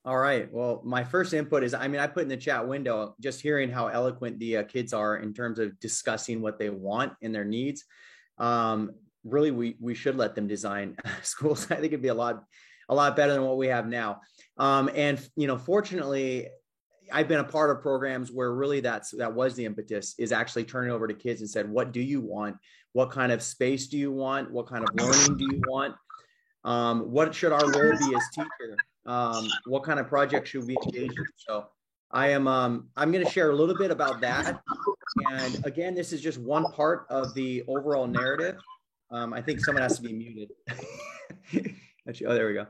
All right. Well, my first input is, I put in the chat window just hearing how eloquent the kids are in terms of discussing what they want and their needs. Really, we should let them design schools. I think it'd be a lot better than what we have now. And fortunately, I've been a part of programs where really that was the impetus, is actually turning over to kids and said, what do you want? What kind of space do you want? What kind of learning do you want? What should our role be as teacher? What kind of project should we engage in? So I'm going to share a little bit about that. And again, this is just one part of the overall narrative. I think someone has to be muted. Oh, there we go.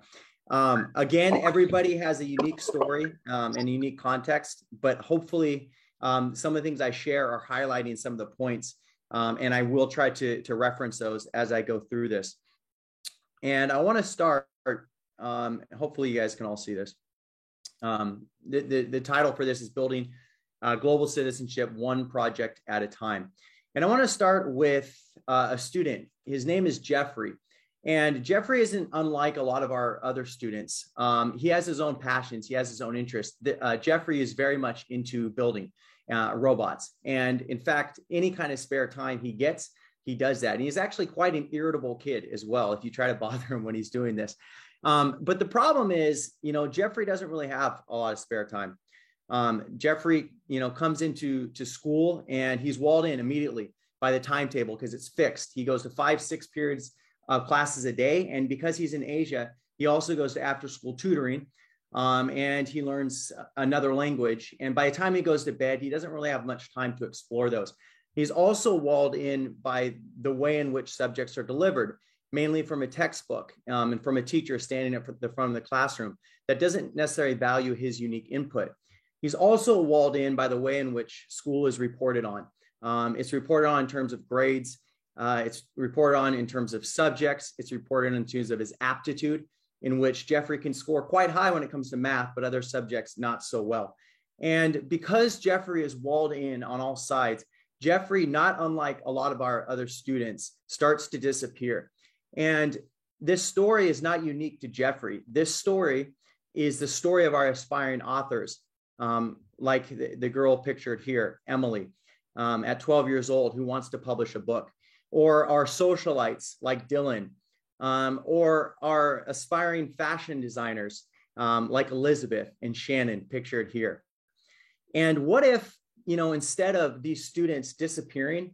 Again, everybody has a unique story and unique context, but hopefully some of the things I share are highlighting some of the points, and I will try to reference those as I go through this. And I want to start, hopefully you guys can all see this. The title for this is Building Global Citizenship One Project at a Time. And I want to start with a student. His name is Jeffrey. And Jeffrey isn't unlike a lot of our other students. He has his own passions. He has his own interests. Jeffrey is very much into building robots. And in fact, any kind of spare time he gets, he does that. And he's actually quite an irritable kid as well, if you try to bother him when he's doing this. But the problem is, Jeffrey doesn't really have a lot of spare time. Jeffrey, comes into school and he's walled in immediately by the timetable because it's fixed. He goes to 5-6 periods of classes a day. And because he's in Asia, he also goes to after school tutoring, and he learns another language. And by the time he goes to bed, he doesn't really have much time to explore those. He's also walled in by the way in which subjects are delivered, mainly from a textbook and from a teacher standing at the front of the classroom that doesn't necessarily value his unique input. He's also walled in by the way in which school is reported on. It's reported on in terms of grades. It's reported on in terms of subjects. It's reported in terms of his aptitude, in which Jeffrey can score quite high when it comes to math, but other subjects not so well. And because Jeffrey is walled in on all sides, Jeffrey, not unlike a lot of our other students, starts to disappear. And this story is not unique to Jeffrey. This story is the story of our aspiring authors, like the girl pictured here, Emily, at 12 years old, who wants to publish a book, or our socialites like Dylan, or our aspiring fashion designers like Elizabeth and Shannon pictured here. And what if, instead of these students disappearing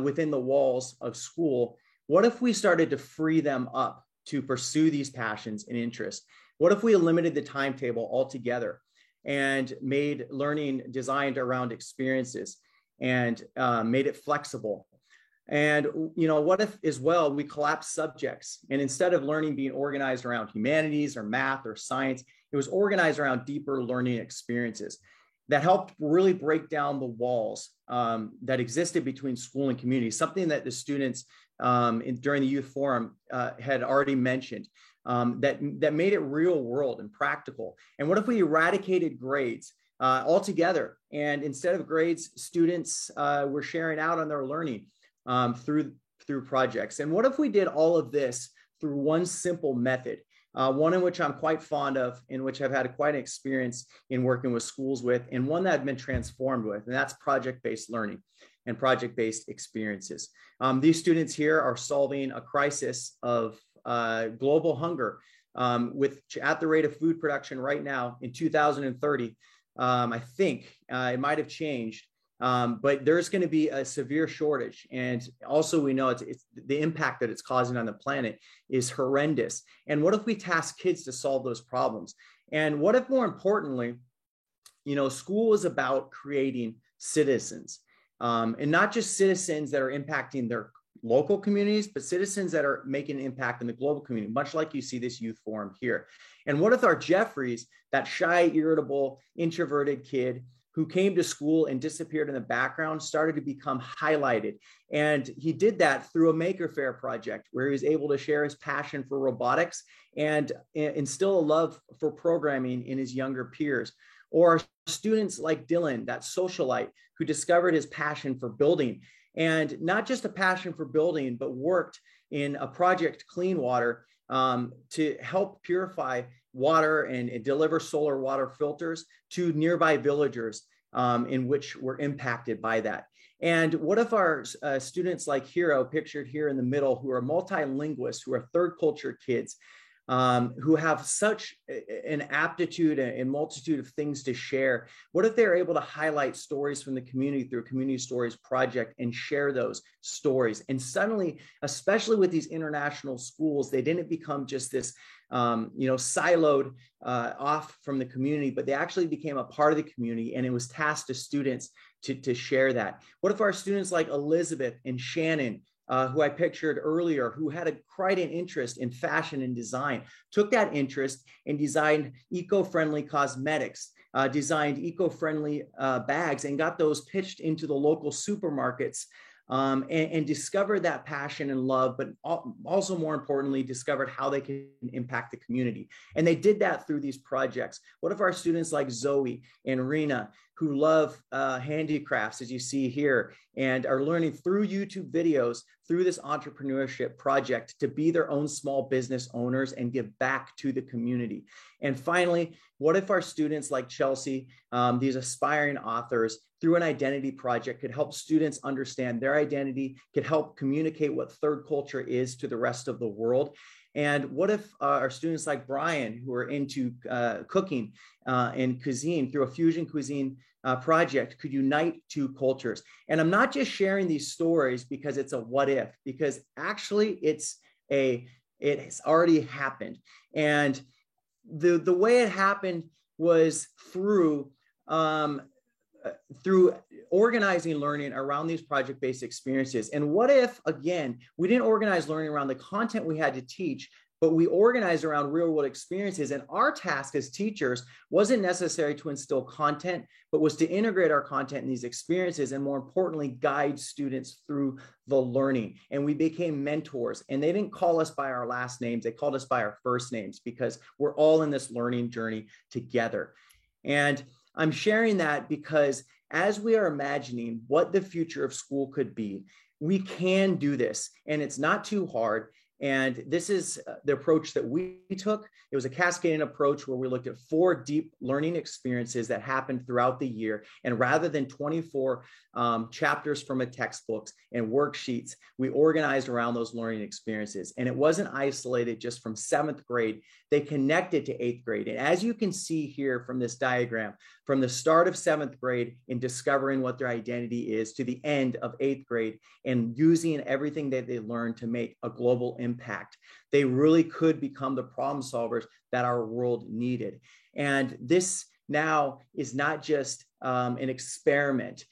within the walls of school, what if we started to free them up to pursue these passions and interests? What if we eliminated the timetable altogether and made learning designed around experiences and made it flexible? And, what if as well, we collapse subjects, and instead of learning being organized around humanities or math or science, it was organized around deeper learning experiences that helped really break down the walls that existed between school and community, something that the students during the youth forum had already mentioned, that made it real world and practical. And what if we eradicated grades altogether? And instead of grades, students were sharing out on their learning through projects. And what if we did all of this through one simple method, one in which I'm quite fond of, in which I've had quite an experience in working with schools with, and one that I've been transformed with, and that's project-based learning and project-based experiences. These students here are solving a crisis of global hunger, at the rate of food production right now in 2030. I think it might have changed. But there's going to be a severe shortage. And also we know it's the impact that it's causing on the planet is horrendous. And what if we task kids to solve those problems? And what if, more importantly, school is about creating citizens, and not just citizens that are impacting their local communities, but citizens that are making an impact in the global community, much like you see this youth forum here. And what if our Jeffreys, that shy, irritable, introverted kid who came to school and disappeared in the background, started to become highlighted? And he did that through a Maker Faire project, where he was able to share his passion for robotics and instill a love for programming in his younger peers. Or students like Dylan, that socialite who discovered his passion for building, and not just a passion for building, but worked in a project, Clean Water, to help purify water and deliver solar water filters to nearby villagers in which were impacted by that. And what if our students like Hero, pictured here in the middle, who are multilingualists, who are third culture kids, who have such an aptitude and multitude of things to share. What if they're able to highlight stories from the community through a Community Stories project and share those stories? And suddenly, especially with these international schools, they didn't become just this siloed off from the community, but they actually became a part of the community, and it was tasked to students to share that. What if our students like Elizabeth and Shannon, who I pictured earlier, who had quite an interest in fashion and design, took that interest and designed eco-friendly cosmetics, designed eco-friendly bags, and got those pitched into the local supermarkets, and discovered that passion and love, but also more importantly, discovered how they can impact the community. And they did that through these projects. What if our students like Zoe and Rena, who love handicrafts, as you see here, and are learning through YouTube videos, through this entrepreneurship project, to be their own small business owners and give back to the community? And finally, what if our students like Chelsea, these aspiring authors, through an identity project, could help students understand their identity, could help communicate what third culture is to the rest of the world? And what if our students like Brian, who are into cooking and cuisine, through a fusion cuisine project, could unite two cultures? And I'm not just sharing these stories because it's a what if, because actually it has already happened. And the way it happened was through organizing learning around these project-based experiences. And what if, again, we didn't organize learning around the content we had to teach, but we organized around real-world experiences? And our task as teachers wasn't necessary to instill content, but was to integrate our content in these experiences, and more importantly, guide students through the learning. And we became mentors. And they didn't call us by our last names, they called us by our first names, because we're all in this learning journey together. And I'm sharing that because as we are imagining what the future of school could be, we can do this, and it's not too hard. And this is the approach that we took. It was a cascading approach where we looked at 4 deep learning experiences that happened throughout the year. And rather than 24 chapters from a textbook and worksheets, we organized around those learning experiences. And it wasn't isolated just from 7th grade. They connected to 8th grade. And as you can see here from this diagram, from the start of 7th grade in discovering what their identity is to the end of 8th grade and using everything that they learned to make a global impact, they really could become the problem solvers that our world needed. And this now is not just an experiment.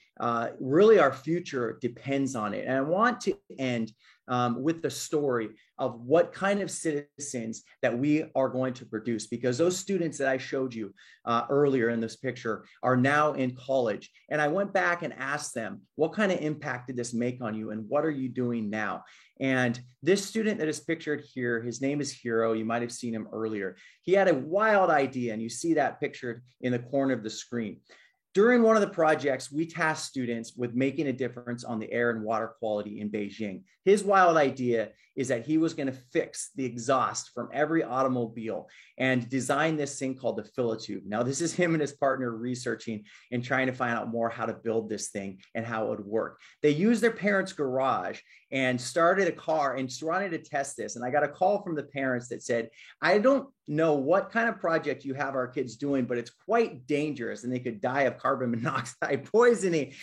Really, our future depends on it. And I want to end with the story of what kind of citizens that we are going to produce, because those students that I showed you earlier in this picture are now in college. And I went back and asked them, what kind of impact did this make on you, and what are you doing now? And this student that is pictured here, his name is Hero. You might have seen him earlier. He had a wild idea, and you see that pictured in the corner of the screen. During one of the projects, we tasked students with making a difference on the air and water quality in Beijing. His wild idea is that he was going to fix the exhaust from every automobile and design this thing called the Philotube. Now, this is him and his partner researching and trying to find out more how to build this thing and how it would work. They used their parents' garage and started a car and wanted to test this. And I got a call from the parents that said, I don't know what kind of project you have our kids doing, but it's quite dangerous and they could die of carbon monoxide poisoning.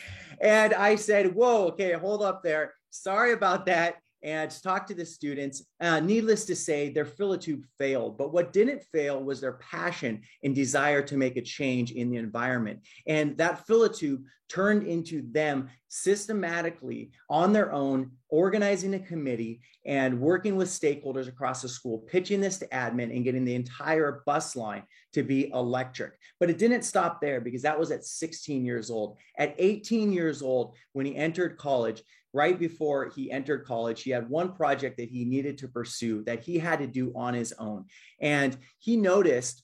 And I said, whoa, okay, hold up there. Sorry about that. And talk to the students. Needless to say, their Philotube failed. But what didn't fail was their passion and desire to make a change in the environment. And that Philotube turned into them systematically on their own, organizing a committee and working with stakeholders across the school, pitching this to admin and getting the entire bus line to be electric. But it didn't stop there, because that was at 16 years old. At 18 years old, when he entered college, right before he entered college, he had one project that he needed to pursue that he had to do on his own. And he noticed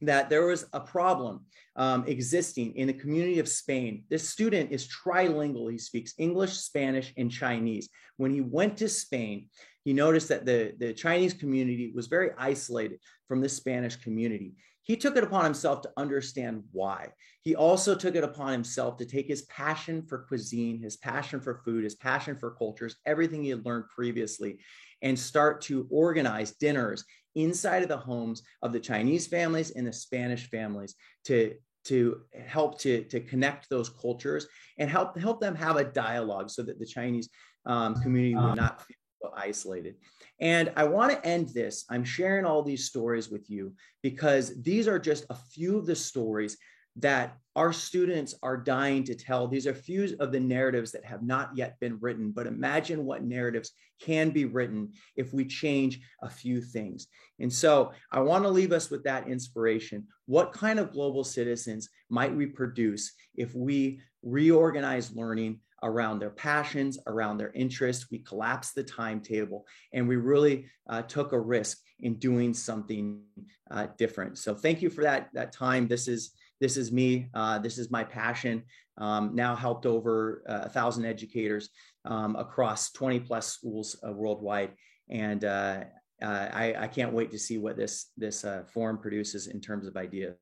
that there was a problem existing in the community of Spain. This student is trilingual. He speaks English, Spanish, and Chinese. When he went to Spain, he noticed that the Chinese community was very isolated from the Spanish community. He took it upon himself to understand why. He also took it upon himself to take his passion for cuisine, his passion for food, his passion for cultures, everything he had learned previously, and start to organize dinners inside of the homes of the Chinese families and the Spanish families to help to connect those cultures and help them have a dialogue so that the Chinese community would not feel isolated. And I want to end this. I'm sharing all these stories with you because these are just a few of the stories that our students are dying to tell. These are few of the narratives that have not yet been written, but imagine what narratives can be written if we change a few things. And so I want to leave us with that inspiration. What kind of global citizens might we produce if we reorganize learning around their passions, around their interests? We collapsed the timetable and we really took a risk in doing something different. So thank you for that time. This is me. This is my passion. Now helped over 1,000 educators across 20 plus schools worldwide. And I can't wait to see what this forum produces in terms of ideas.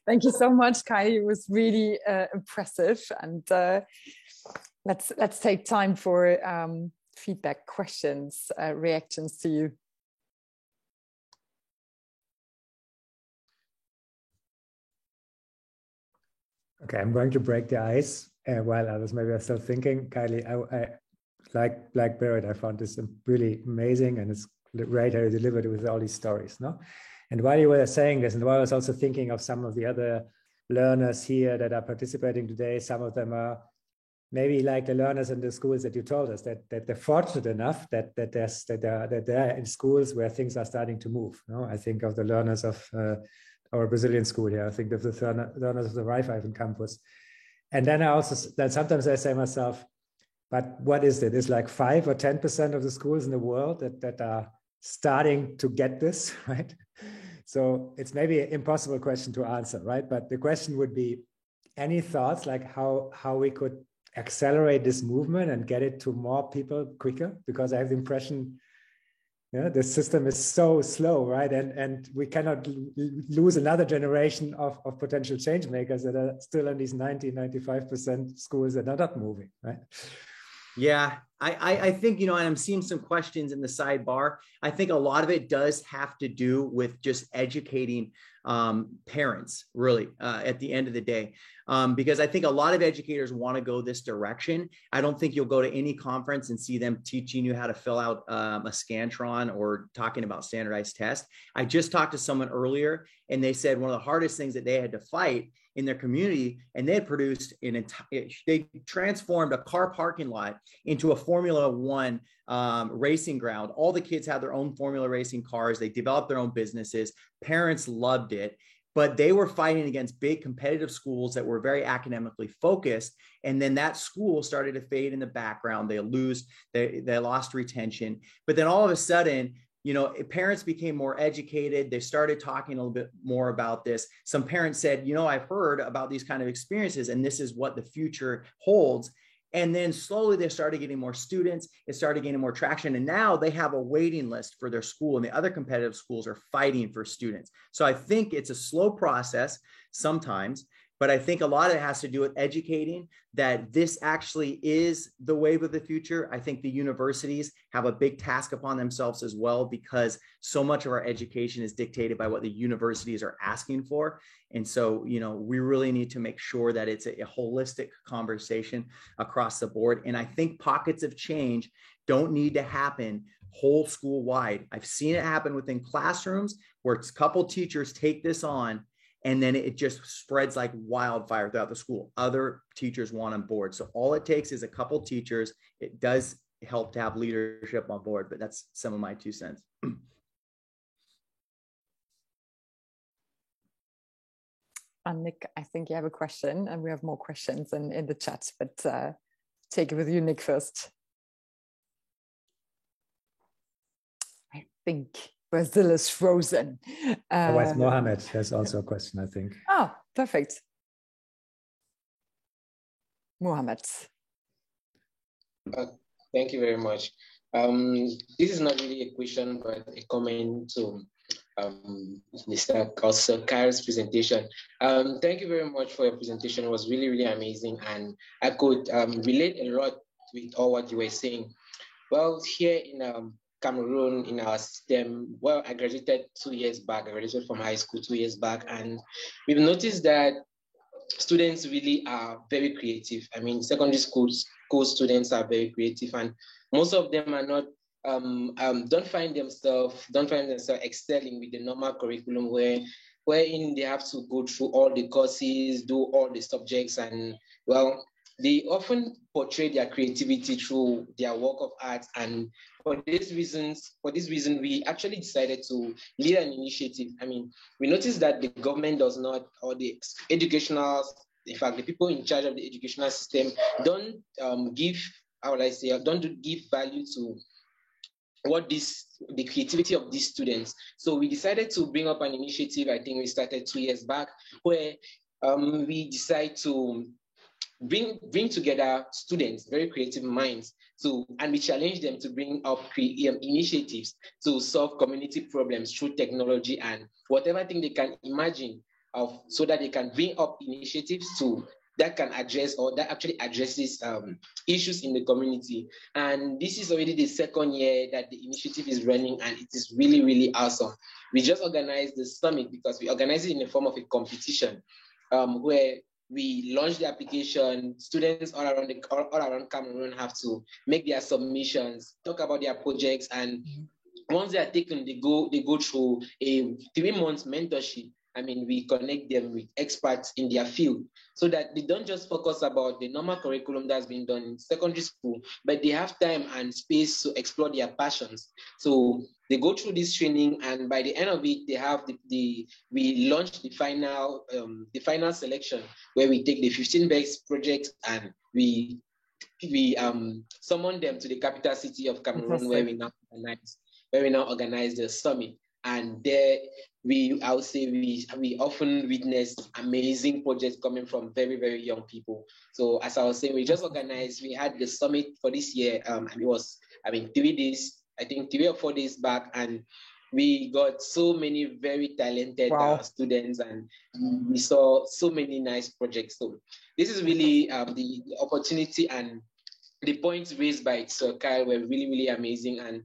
Thank you so much, Kai. It was really impressive. And let's take time for feedback, questions, reactions to you. Okay, I'm going to break the ice while others maybe are still thinking. Kylie, I like Barrett, I found this really amazing, and it's great how you delivered it with all these stories, no? And while you were saying this, and while I was also thinking of some of the other learners here that are participating today, some of them are maybe like the learners in the schools that you told us, that they're fortunate enough that they're in schools where things are starting to move. No, I think of the learners of our Brazilian school here. I think of the learners of the Raiffeisen campus. And then sometimes I say to myself, but what is it? It's like 5 or 10% of the schools in the world that are starting to get this, right? So it's maybe an impossible question to answer, right? But the question would be, any thoughts like how we could accelerate this movement and get it to more people quicker? Because I have the impression, the system is so slow, right? And we cannot lose another generation of potential change makers that are still in these 95% schools that are not moving, right? Yeah, I think, and I'm seeing some questions in the sidebar. I think a lot of it does have to do with just educating parents, really, at the end of the day. Because I think a lot of educators want to go this direction. I don't think you'll go to any conference and see them teaching you how to fill out a Scantron or talking about standardized tests. I just talked to someone earlier, and they said one of the hardest things that they had to fight in their community, and they had produced they transformed a car parking lot into a Formula One racing ground. All the kids had their own Formula racing cars. They developed their own businesses. Parents loved it, but they were fighting against big competitive schools that were very academically focused. And then that school started to fade in the background. They lost retention. But then all of a sudden, parents became more educated. They started talking a little bit more about this. Some parents said, I've heard about these kind of experiences, and this is what the future holds. And then slowly they started getting more students. It started gaining more traction. And now they have a waiting list for their school, and the other competitive schools are fighting for students. So I think it's a slow process sometimes, but I think a lot of it has to do with educating that this actually is the wave of the future. I think the universities have a big task upon themselves as well, because so much of our education is dictated by what the universities are asking for. And so, we really need to make sure that it's a holistic conversation across the board. And I think pockets of change don't need to happen whole school wide. I've seen it happen within classrooms where a couple teachers take this on, and then it just spreads like wildfire throughout the school. Other teachers want on board. So all it takes is a couple teachers. It does help to have leadership on board, but that's some of my 2 cents. And Nick, I think you have a question, and we have more questions in the chat, but take it with you, Nick, first. I think Brazil is frozen. Otherwise, Mohammed has also a question, I think. Oh, perfect. Mohammed. Thank you very much. This is not really a question, but a comment to Mr. Kai's presentation. Thank you very much for your presentation. It was really, really amazing. And I could relate a lot with all what you were saying. Well, here in Cameroon, in our system, well, I graduated 2 years back. I graduated from high school 2 years back. And we've noticed that students really are very creative. I mean, secondary school students are very creative, and most of them are not don't find themselves excelling with the normal curriculum wherein they have to go through all the courses, do all the subjects, and well, they often portray their creativity through their work of art. And for this reason, we actually decided to lead an initiative. I mean, we noticed that the government does not, or the educational, in fact, the people in charge of the educational system don't give value to the creativity of these students. So we decided to bring up an initiative. I think we started 2 years back, where we decide to bring together students, very creative minds, and we challenge them to bring up initiatives to solve community problems through technology and whatever thing they can imagine of, so that they can bring up initiatives that can address, or that actually addresses issues in the community. And this is already the 2nd year that the initiative is running, and it is really, really awesome. We just organized the summit because we organized it in the form of a competition where we launched the application. Students all around Cameroon have to make their submissions, talk about their projects, and once they are taken, they go through a 3-month mentorship. I mean, we connect them with experts in their field so that they don't just focus about the normal curriculum that's been done in secondary school, but they have time and space to explore their passions. So they go through this training, and by the end of it, they have we launch the final selection, where we take the 15 best projects and we summon them to the capital city of Cameroon, where we now organize the summit. And there we often witness amazing projects coming from very, very young people. So as I was saying, we had the summit for this year. It was, 3 days, I think 3 or 4 days back, and we got so many very talented students, and we saw so many nice projects. So this is really the opportunity, and the points raised by Sir Kyle were really, really amazing. And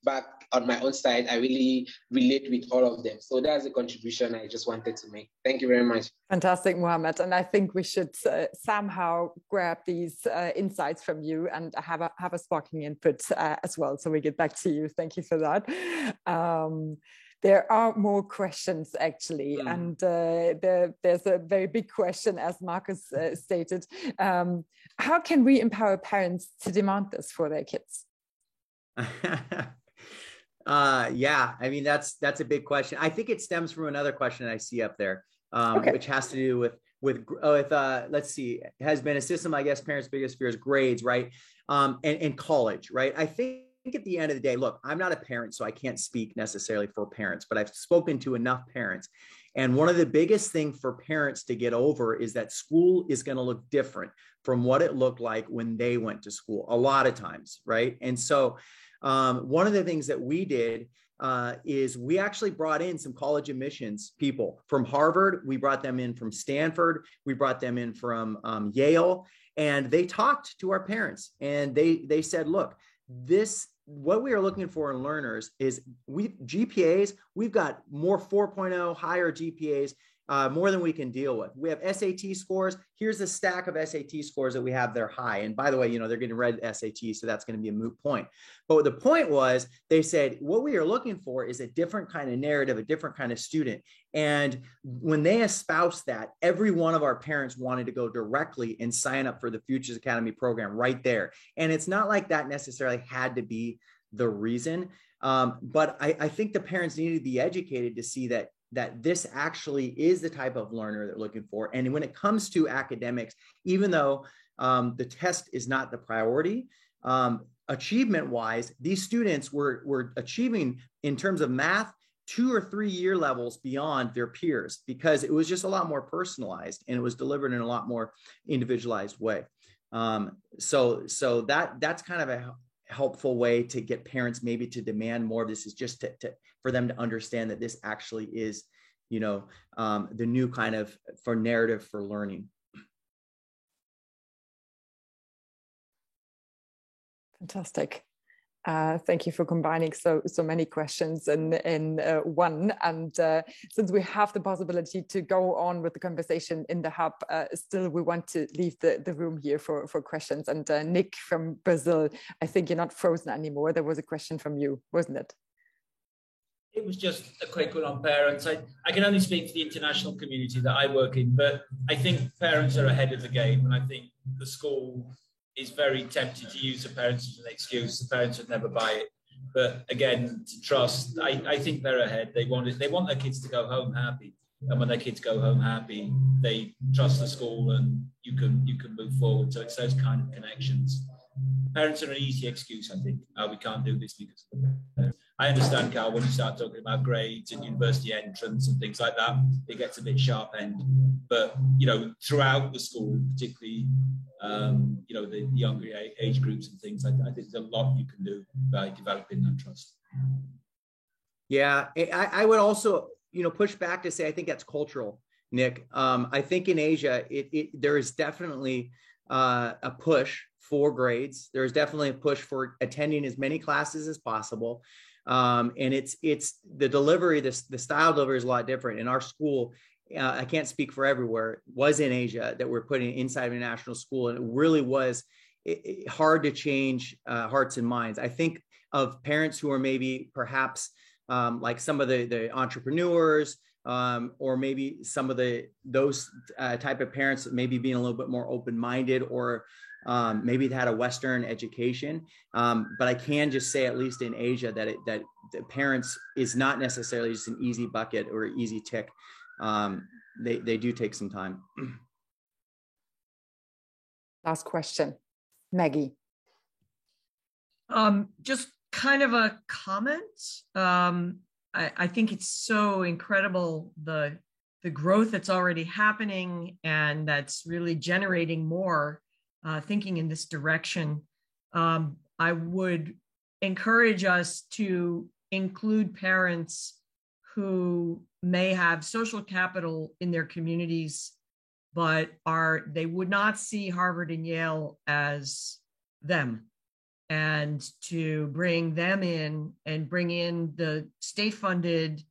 back on my own side, I really relate with all of them. So that's a contribution I just wanted to make. Thank you very much. Fantastic, Mohammed. And I think we should somehow grab these insights from you and have a sparkling input as well. So we get back to you. Thank you for that. There are more questions, actually, and there's a very big question, as Marcus stated. How can we empower parents to demand this for their kids? Yeah, I mean, that's a big question. I think it stems from another question I see up there, which has to do with let's see, has been a system, I guess, parents' biggest fear is grades, right? And college, right? I think at the end of the day, look, I'm not a parent, so I can't speak necessarily for parents, but I've spoken to enough parents. And one of the biggest things for parents to get over is that school is going to look different from what it looked like when they went to school a lot of times, right? And so one of the things that we did is we actually brought in some college admissions people from Harvard. We brought them in from Stanford. We brought them in from Yale, and they talked to our parents, and they said, look, what we are looking for in learners is GPAs. We've got more 4.0 higher GPAs, more than we can deal with. We have SAT scores. Here's a stack of SAT scores that we have. They're high. And by the way, they're getting read SAT, so that's going to be a moot point. But the point was, they said, what we are looking for is a different kind of narrative, a different kind of student. And when they espoused that, every one of our parents wanted to go directly and sign up for the Futures Academy program right there. And it's not like that necessarily had to be the reason. But I think the parents needed to be educated to see that this actually is the type of learner they're looking for. And when it comes to academics, even though the test is not the priority. Achievement wise, these students were achieving in terms of math 2 or 3 year levels beyond their peers, because it was just a lot more personalized and it was delivered in a lot more individualized way. So that's kind of a helpful way to get parents maybe to demand more of this, is just for them to understand that this actually is, the new kind of for narrative for learning. Fantastic. Thank you for combining so many questions in one. And since we have the possibility to go on with the conversation in the hub, still we want to leave the room here for questions. And Nick from Brazil, I think you're not frozen anymore. There was a question from you, wasn't it? It was just a quick one on parents. I can only speak for the international community that I work in, but I think parents are ahead of the game, and I think the school is very tempted to use the parents as an excuse. The parents would never buy it. But again, to trust, I think they're ahead. They want their kids to go home happy. And when their kids go home happy, they trust the school and you can move forward. So it's those kind of connections. Parents are an easy excuse, I think. We can't do this because of the parents. I understand, Carl, when you start talking about grades and university entrance and things like that, it gets a bit sharp end. But, throughout the school, particularly, the younger age groups and things, I think there's a lot you can do by developing that trust. Yeah, I would also, push back to say, I think that's cultural, Nick. I think in Asia, there is definitely a push for grades. There's definitely a push for attending as many classes as possible. And it's the delivery, the style delivery is a lot different. In our school, I can't speak for everywhere, was in Asia that we're putting inside of a national school. And it really was hard to change hearts and minds. I think of parents who are maybe perhaps like some of the entrepreneurs, or maybe some of those type of parents maybe being a little bit more open-minded, or maybe they had a Western education. But I can just say, at least in Asia, that the parents is not necessarily just an easy bucket or easy tick. They do take some time. Last question, Maggie. Just kind of a comment. I think it's so incredible, the growth that's already happening and that's really generating more thinking in this direction. I would encourage us to include parents who may have social capital in their communities, but they would not see Harvard and Yale as them, and to bring them in and bring in the state-funded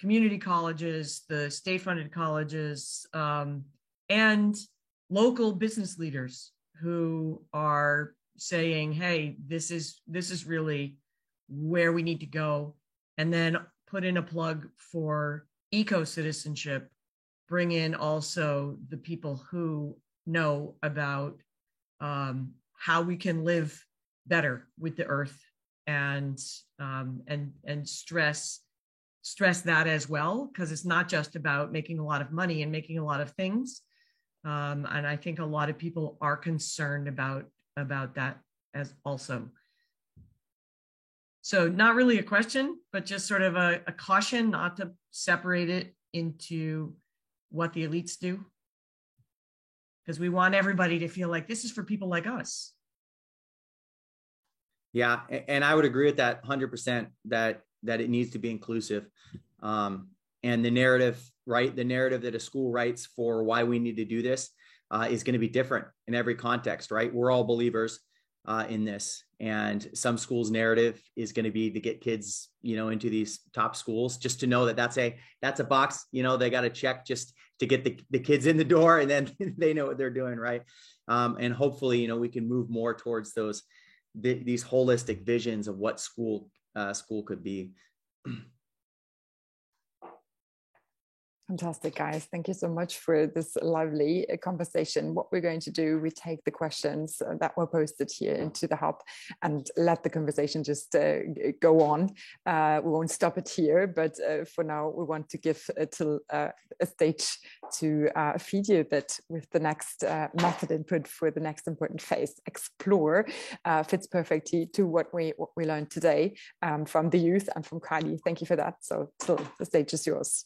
community colleges, the state-funded colleges, and local business leaders who are saying, hey, this is really where we need to go. And then put in a plug for eco-citizenship, bring in also the people who know about how we can live better with the earth, and stress that as well, because it's not just about making a lot of money and making a lot of things. And I think a lot of people are concerned about that as also. So not really a question, but just sort of a caution not to separate it into what the elites do, because we want everybody to feel like this is for people like us. Yeah, and I would agree with that 100%, that it needs to be inclusive. And the narrative, right? The narrative that a school writes for why we need to do this is going to be different in every context, right? We're all believers in this, and some schools' narrative is going to be to get kids, into these top schools, just to know that that's a box, they got to check just to get the kids in the door, and then they know what they're doing, right? And hopefully, we can move more towards these holistic visions of what school could be. Fantastic, guys. Thank you so much for this lively conversation. What we're going to do, we take the questions that were posted here into the hub and let the conversation just go on. We won't stop it here, but for now, we want to give a stage to feed you a bit with the next method input for the next important phase. Explore fits perfectly to what we learned today from the youth and from Kylie. Thank you for that. So Till, the stage is yours.